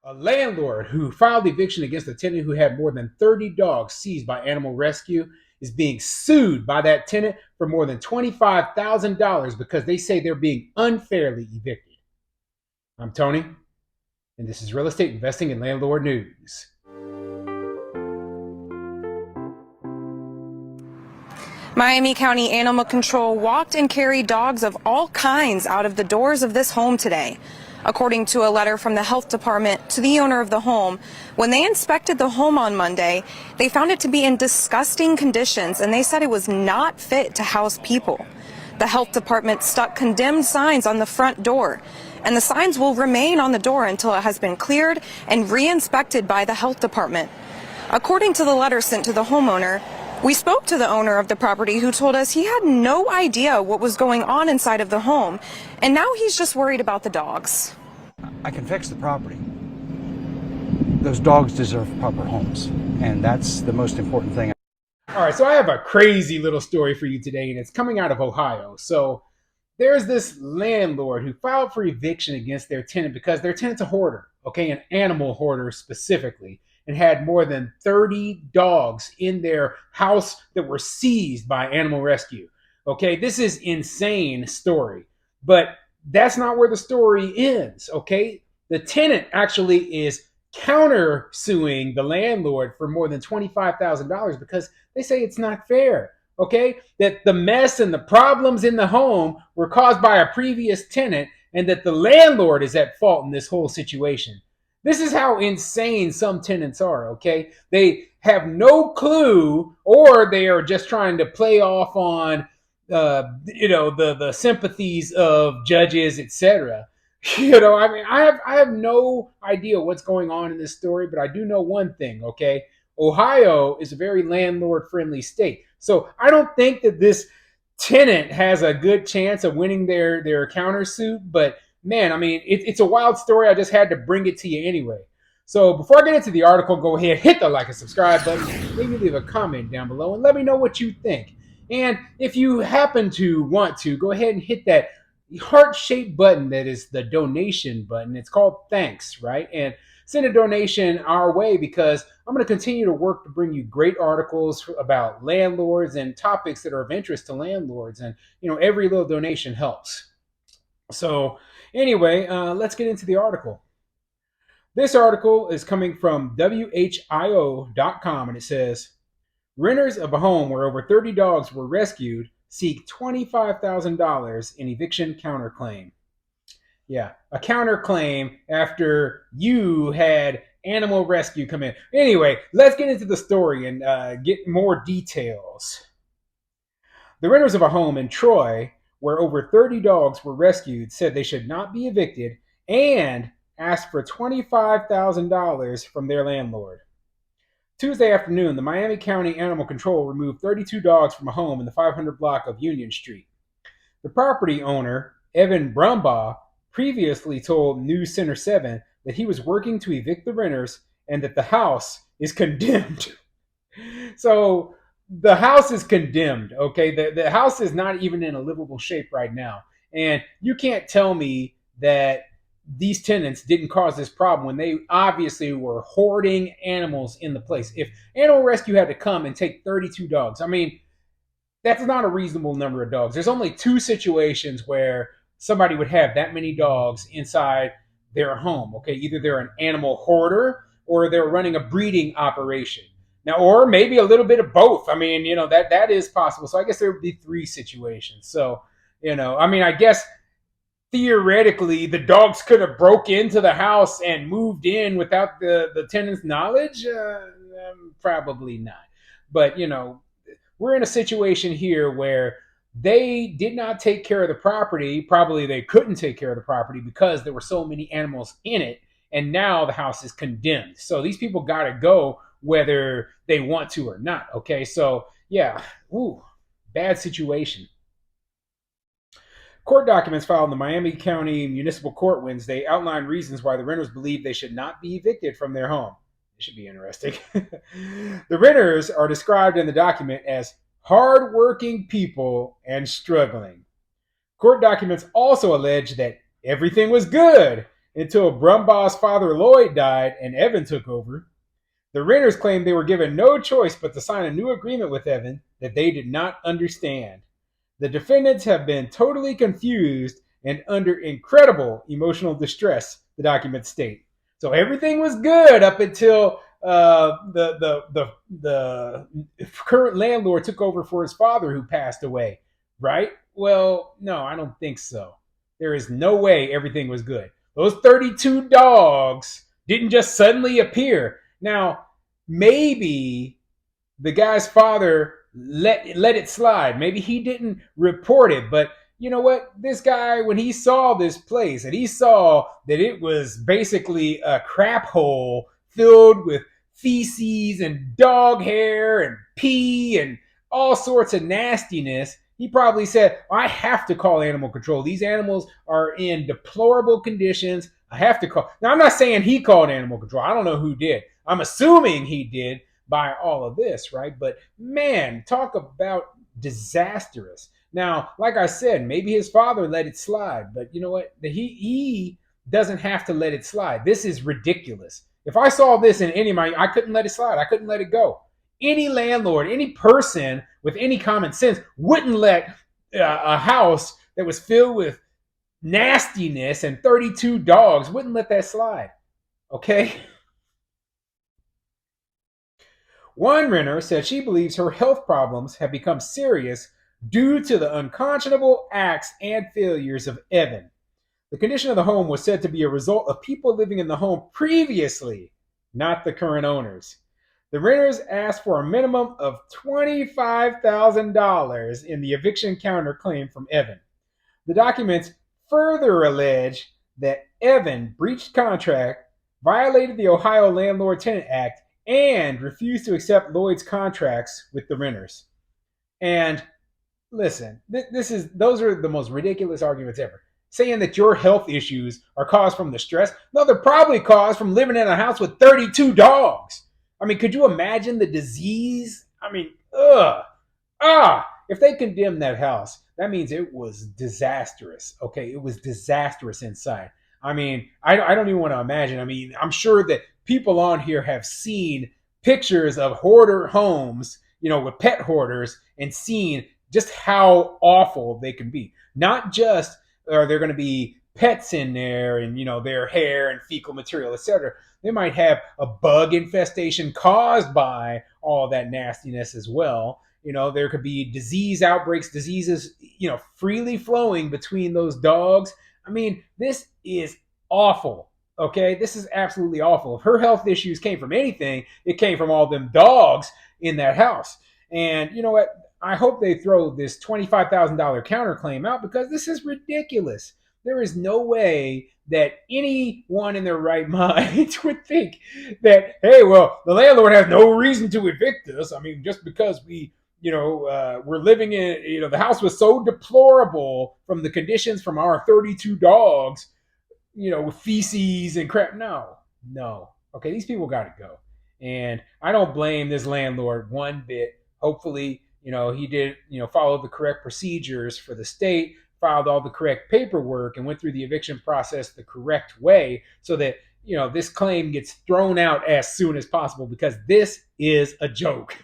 A landlord who filed eviction against a tenant who had more than 30 dogs seized by animal rescue is being sued by that tenant for more than $25,000 because they say they're being unfairly evicted. I'm Tony, and this is Real Estate Investing and Landlord News. Miami County Animal Control walked and carried dogs of all kinds out of the doors of this home today. According to a letter from the health department to the owner of the home, when they inspected the home on Monday, they found it to be in disgusting conditions and they said it was not fit to house people. The health department stuck condemned signs on the front door, and the signs will remain on the door until it has been cleared and re-inspected by the health department. According to the letter sent to the homeowner, we spoke to the owner of the property who told us he had no idea what was going on inside of the home, and now he's just worried about the dogs. I can fix the property. Those dogs deserve proper homes, and that's the most important thing. All right, so I have a crazy little story for you today, and it's coming out of Ohio. So there's this landlord who filed for eviction against their tenant because their tenant's a hoarder, okay, an animal hoarder specifically, and had more than 30 dogs in their house that were seized by animal rescue. Okay, this is insane story, but that's not where the story ends. Okay, the tenant actually is countersuing the landlord for more than $25,000 because they say it's not fair. Okay, that the mess and the problems in the home were caused by a previous tenant, and that the landlord is at fault in this whole situation. This is how insane some tenants are, okay? They have no clue, or they are just trying to play off on, the sympathies of judges, etc. I have no idea what's going on in this story, but I do know one thing, okay? Ohio is a very landlord-friendly state, so I don't think that this tenant has a good chance of winning their countersuit, but man, I mean, it's a wild story. I just had to bring it to you anyway. So before I get into the article, go ahead, hit the like and subscribe button. Maybe leave a comment down below and let me know what you think. And if you happen to want to, go ahead and hit that heart-shaped button that is the donation button. It's called thanks, right? And send a donation our way because I'm going to continue to work to bring you great articles about landlords and topics that are of interest to landlords. And, every little donation helps. So anyway, let's get into the article. This article is coming from WHIO.com, and it says, renters of a home where over 30 dogs were rescued seek $25,000 in eviction counterclaim. Yeah, a counterclaim after you had animal rescue come in. Anyway, let's get into the story and get more details. The renters of a home in Troy where over 30 dogs were rescued said they should not be evicted and asked for $25,000 from their landlord. Tuesday afternoon, the Miami County Animal Control removed 32 dogs from a home in the 500 block of Union Street. The property owner, Evan Brumbaugh, previously told News Center 7 that he was working to evict the renters and that the house is condemned. So the house is condemned, okay? The house is not even in a livable shape right now. And you can't tell me that these tenants didn't cause this problem when they obviously were hoarding animals in the place. If animal rescue had to come and take 32 dogs, I mean, that's not a reasonable number of dogs. There's only two situations where somebody would have that many dogs inside their home, okay? Either they're an animal hoarder or they're running a breeding operation. Now, or maybe a little bit of both. I mean, that is possible. So I guess there would be three situations. So, I guess theoretically the dogs could have broke into the house and moved in without the tenant's knowledge. Probably not. But, we're in a situation here where they did not take care of the property. Probably they couldn't take care of the property because there were so many animals in it. And now the house is condemned. So these people got to go whether they want to or not. Okay, so yeah, bad situation. Court documents filed in the Miami County Municipal Court Wednesday outline reasons why the renters believe they should not be evicted from their home. It should be interesting. The renters are described in the document as hardworking people and struggling. Court documents also allege that everything was good until Brumbaugh's father Lloyd died and Evan took over. The renters claimed they were given no choice but to sign a new agreement with Evan that they did not understand. The defendants have been totally confused and under incredible emotional distress, the documents state. So everything was good up until the current landlord took over for his father, who passed away, right? Well, no, I don't think so. There is no way everything was good. Those 32 dogs didn't just suddenly appear. Now, maybe the guy's father let it slide. Maybe he didn't report it, but you know what? This guy, when he saw this place and he saw that it was basically a crap hole filled with feces and dog hair and pee and all sorts of nastiness, he probably said, I have to call animal control. These animals are in deplorable conditions. I have to call. Now, I'm not saying he called animal control. I don't know who did. I'm assuming he did by all of this, right? But man, talk about disastrous. Now, like I said, maybe his father let it slide, but you know what? He doesn't have to let it slide. This is ridiculous. If I saw this in any of my, I couldn't let it slide. I couldn't let it go. Any landlord, any person with any common sense wouldn't let a house that was filled with nastiness and 32 dogs, wouldn't let that slide. Okay? One renter said she believes her health problems have become serious due to the unconscionable acts and failures of Evan. The condition of the home was said to be a result of people living in the home previously, not the current owners. The renters asked for a minimum of $25,000 in the eviction counterclaim from Evan. The documents further allege that Evan breached contract, violated the Ohio Landlord-Tenant Act, and refused to accept Lloyd's contracts with the renters. And listen, those are the most ridiculous arguments ever. Saying that your health issues are caused from the stress. No, they're probably caused from living in a house with 32 dogs. I mean, could you imagine the disease? I mean, if they condemn that house, that means it was disastrous. Okay, it was disastrous inside. I mean, I don't even want to imagine. I mean, I'm sure that people on here have seen pictures of hoarder homes, with pet hoarders, and seen just how awful they can be. Not just are there going to be pets in there and, their hair and fecal material, etc. They might have a bug infestation caused by all that nastiness as well. There could be disease outbreaks, diseases, freely flowing between those dogs. I mean, this is awful. Okay, this is absolutely awful. If her health issues came from anything, it came from all them dogs in that house. And you know what? I hope they throw this $25,000 counterclaim out, because this is ridiculous. There is no way that anyone in their right mind would think that, hey, well, the landlord has no reason to evict us. I mean, just because we're living in, the house was so deplorable from the conditions from our 32 dogs, with feces and crap. No. Okay, these people got to go. And I don't blame this landlord one bit. Hopefully, he did, follow the correct procedures for the state, filed all the correct paperwork, and went through the eviction process the correct way, so that, this claim gets thrown out as soon as possible, because this is a joke.